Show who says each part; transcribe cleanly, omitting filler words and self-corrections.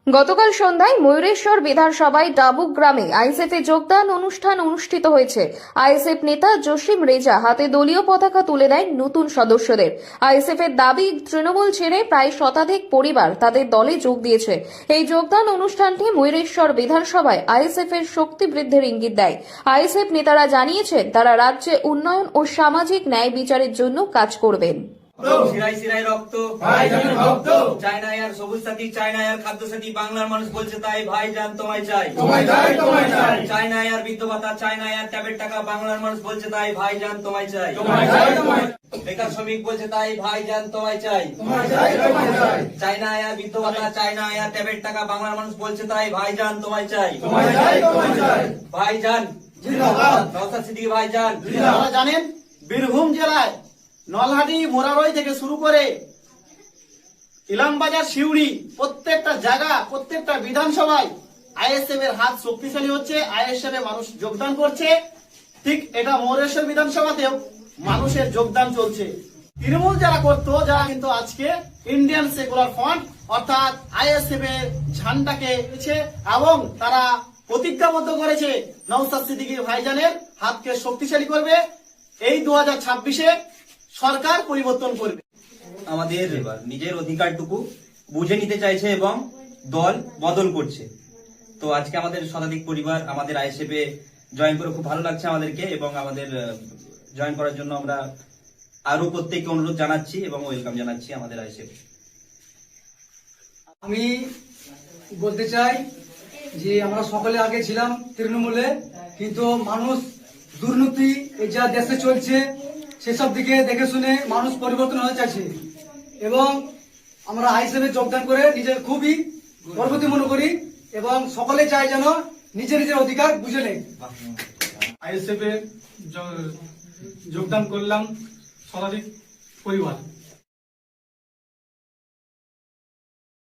Speaker 1: গতকাল সন্ধ্যায় ময়ূরেশ্বর বিধানসভায় ডাবুক গ্রামে আইএসএফে যোগদান অনুষ্ঠান অনুষ্ঠিত হয়েছে। আইএসএফ নেতা জসিম রেজা হাতে দলীয় পতাকা তুলে দেন নতুন সদস্যদের। আইএসএফ এর দাবি, তৃণমূল ছেড়ে প্রায় শতাধিক পরিবার তাদের দলে যোগ দিয়েছে। এই যোগদান অনুষ্ঠানটি ময়ূরেশ্বর বিধানসভায় আইএসএফ এর শক্তি বৃদ্ধির ইঙ্গিত দেয়। আইএসএফ নেতারা জানিয়েছেন তারা রাজ্যে উন্নয়ন ও সামাজিক ন্যায় বিচারের জন্য কাজ করবেন।
Speaker 2: শিরাই শিরাই রক্ত চায় না আর সবুজ সাথী, চায় না আর খাদ্য সাথী, বাংলার মানুষ বলছে তাই ভাইজান তোমায় চাই। চায় না আর বৃদ্ধ ভাতা, চায় না আর ট্যাবের টাকা, বাংলার মানুষ বলছে তাই ভাইজান তোমায় চাই। বেকার শ্রমিক বলছে তাই ভাইজান তোমায় চাই। চায় না আর বৃদ্ধ ভাতা, চায় না আর ট্যাবের টাকা, বাংলার মানুষ বলছে তাই ভাইজান তোমায় চাই। ভাইজান নওশাদ সিদ্দিকী ভাইজান।
Speaker 3: আপনারা জানেন বীরভূম জেলায় নলহাটি মোরারই থেকে শুরু করে ইলামবাজার শিউড়ি প্রত্যেকটা জায়গা, প্রত্যেকটা বিধানসভায় আইএসএফ এর হাত শক্তিশালী হচ্ছে, আইএসএফ এ মানুষ যোগদান করছে। ঠিক এটা ময়ূরেশ্বর বিধানসভাতেও মানুষের যোগদান চলছে। তৃণমূল যারা করতো, যারা কিন্তু আজকে ইন্ডিয়ান সেকুলার ফ্রন্ট অর্থাৎ আইএসএফ এর ঝান্ডাকে এবং তারা প্রতিজ্ঞাবদ্ধ করেছে নওশাদ সিদ্দিকী ভাইজানের হাতকে শক্তিশালী করবে। এই 2026-এ সরকার পরিবর্তন করবে।
Speaker 2: আমাদের নিজের অধিকারটুকু বুঝে নিতে চাইছে এবং দল বদল করছে। তো আজকে আমাদের শতাধিক পরিবার আমাদের আইএসএফ এ জয়েন করে খুব ভালো লাগছে আমাদেরকে, এবং আমাদের জয়েন করার জন্য আমরা আরো প্রত্যেককে অনুরোধ জানাচ্ছি এবং ওয়েলকাম জানাচ্ছি আমাদের আইএসএফ।
Speaker 4: আমি বলতে চাই যে আমরা সকলে আগে ছিলাম তৃণমূলে, কিন্তু মানুষ দুর্নীতি এই যা দেশে চলছে সেসব দিকে দেখে শুনে মানুষ পরিবর্তন হতে চাইছে, এবং আমরা আইএসএফে যোগদান করে নিজের খুবই গর্বতী মনে করি এবং সকলে চাই যেন নিজের নিজের অধিকার বুঝে নেয়।
Speaker 5: আইএসএফে যোগদান করলাম শতাধিক পরিবার।